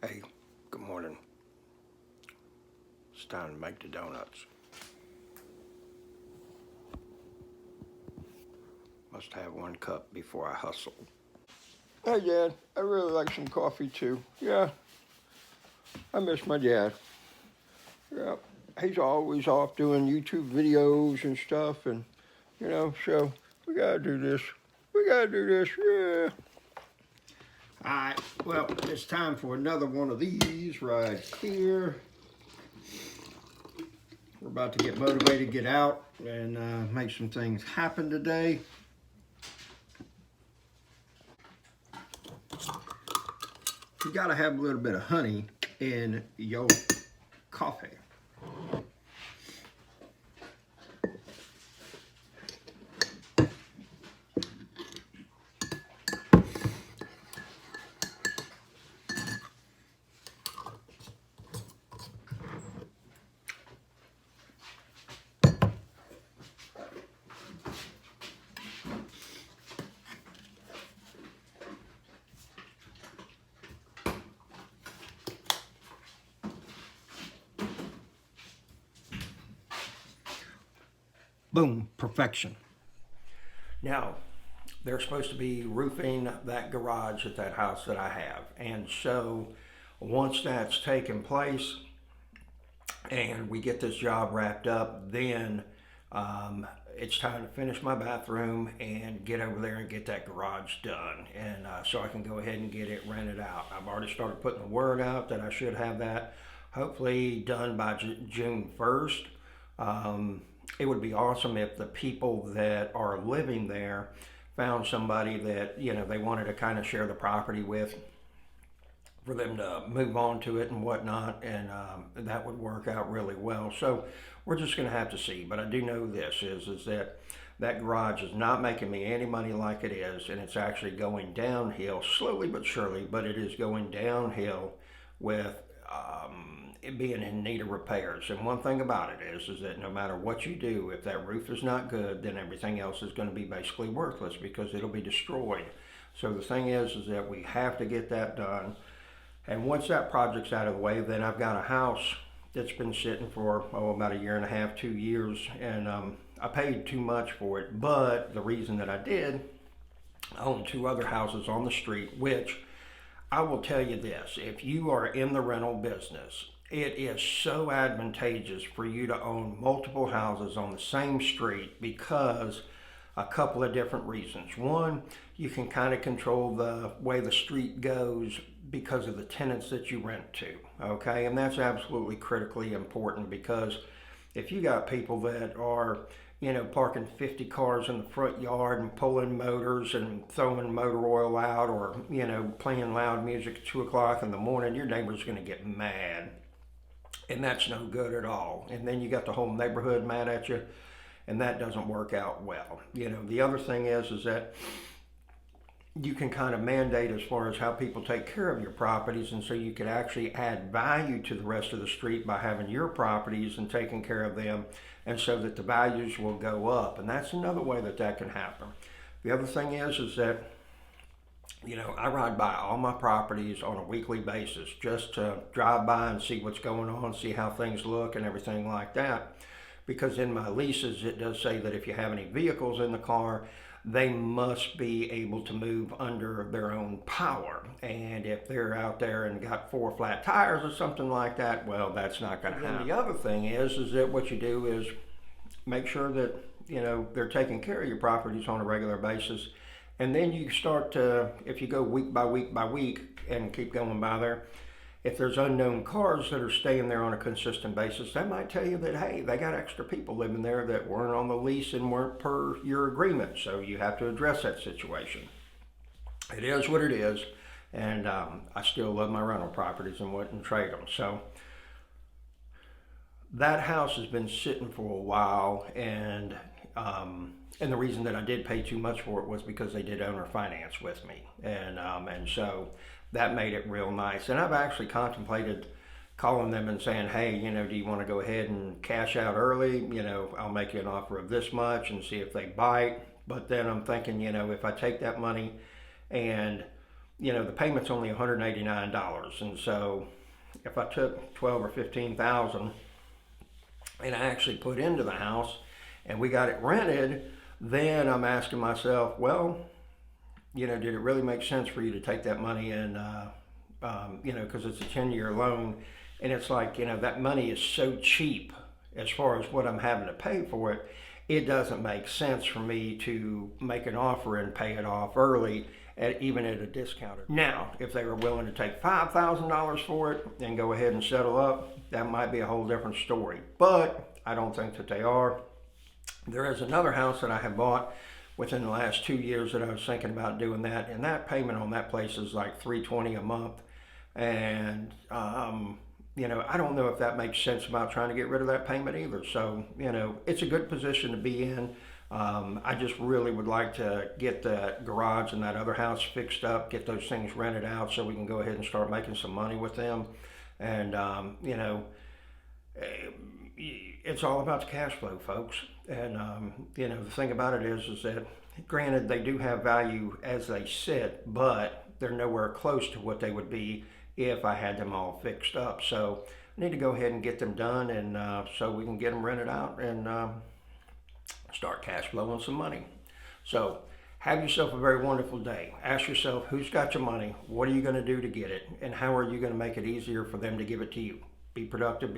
Hey, good morning. It's time to make the donuts. Must have 1 cup before I hustle. Hey, Dad. I really like some coffee too. Yeah, I miss my dad. Yeah, he's always off doing YouTube videos and stuff, and so we gotta do this. We gotta do this. Yeah. All right. Well, it's time for another one of these right here. We're about to get motivated, get out, and make some things happen today. You gotta have a little bit of honey in your coffee. Boom, perfection. Now, they're supposed to be roofing that garage at that house that I have. And so once that's taken place and we get this job wrapped up, then it's time to finish my bathroom and get over there and get that garage done. And so I can go ahead and get it rented out. I've already started putting the word out that I should have that hopefully done by June 1st. It would be awesome if the people that are living there found somebody that they wanted to kind of share the property with, for them to move on to it and whatnot, and that would work out really well. So we're just going to have to see. But I do know this is that that garage is not making me any money like it is, and it's actually going downhill slowly but surely. But it is going downhill with it being in need of repairs. And one thing about it is that no matter what you do, if that roof is not good, then everything else is going to be basically worthless because it'll be destroyed. So the thing is that we have to get that done. And once that project's out of the way, then I've got a house that's been sitting for about a year and a half, 2 years, and I paid too much for it. But the reason that I did, I own 2 other houses on the street, which I will tell you this: if you are in the rental business, it is so advantageous for you to own multiple houses on the same street because a couple of different reasons. One, you can kind of control the way the street goes because of the tenants that you rent to, okay? And that's absolutely critically important because if you got people that are, parking 50 cars in the front yard and pulling motors and throwing motor oil out, or, playing loud music at 2 o'clock in the morning, your neighbor's gonna get mad. And that's no good at all. And then you got the whole neighborhood mad at you, and that doesn't work out well. The other thing is that you can kind of mandate as far as how people take care of your properties, and so you could actually add value to the rest of the street by having your properties and taking care of them, and so that the values will go up. And that's another way that that can happen. The other thing is that I ride by all my properties on a weekly basis just to drive by and see what's going on, see how things look and everything like that. Because in my leases, it does say that if you have any vehicles in the car, they must be able to move under their own power. And if they're out there and got 4 flat tires or something like that, well, that's not going to happen. The other thing is that what you do is make sure that they're taking care of your properties on a regular basis. And then you start to, if you go week by week by week and keep going by there, if there's unknown cars that are staying there on a consistent basis, that might tell you that, hey, they got extra people living there that weren't on the lease and weren't per your agreement. So you have to address that situation. It is what it is. And I still love my rental properties and wouldn't trade them. So that house has been sitting for a while, and the reason that I did pay too much for it was because they did owner finance with me, and so that made it real nice. And I've actually contemplated calling them and saying, hey, do you want to go ahead and cash out early? I'll make you an offer of this much and see if they bite. But then I'm thinking, if I take that money and the payment's only $189. And so if I took 12 or 15,000 and I actually put into the house and we got it rented, then I'm asking myself, well, did it really make sense for you to take that money and, because it's a 10-year loan, and it's like, that money is so cheap as far as what I'm having to pay for it, it doesn't make sense for me to make an offer and pay it off early, even at a discount. Now, if they were willing to take $5,000 for it and go ahead and settle up, that might be a whole different story. But I don't think that they are. There is another house that I have bought within the last 2 years that I was thinking about doing that, and that payment on that place is like $320 a month. And I don't know if that makes sense about trying to get rid of that payment either. So, it's a good position to be in. I just really would like to get the garage and that other house fixed up, get those things rented out so we can go ahead and start making some money with them. And, it's all about the cash flow, folks. And, the thing about it is that granted, they do have value as they sit, but they're nowhere close to what they would be if I had them all fixed up. So I need to go ahead and get them done, and so we can get them rented out and start cash flowing some money. So have yourself a very wonderful day. Ask yourself, who's got your money? What are you going to do to get it? And how are you going to make it easier for them to give it to you? Be productive.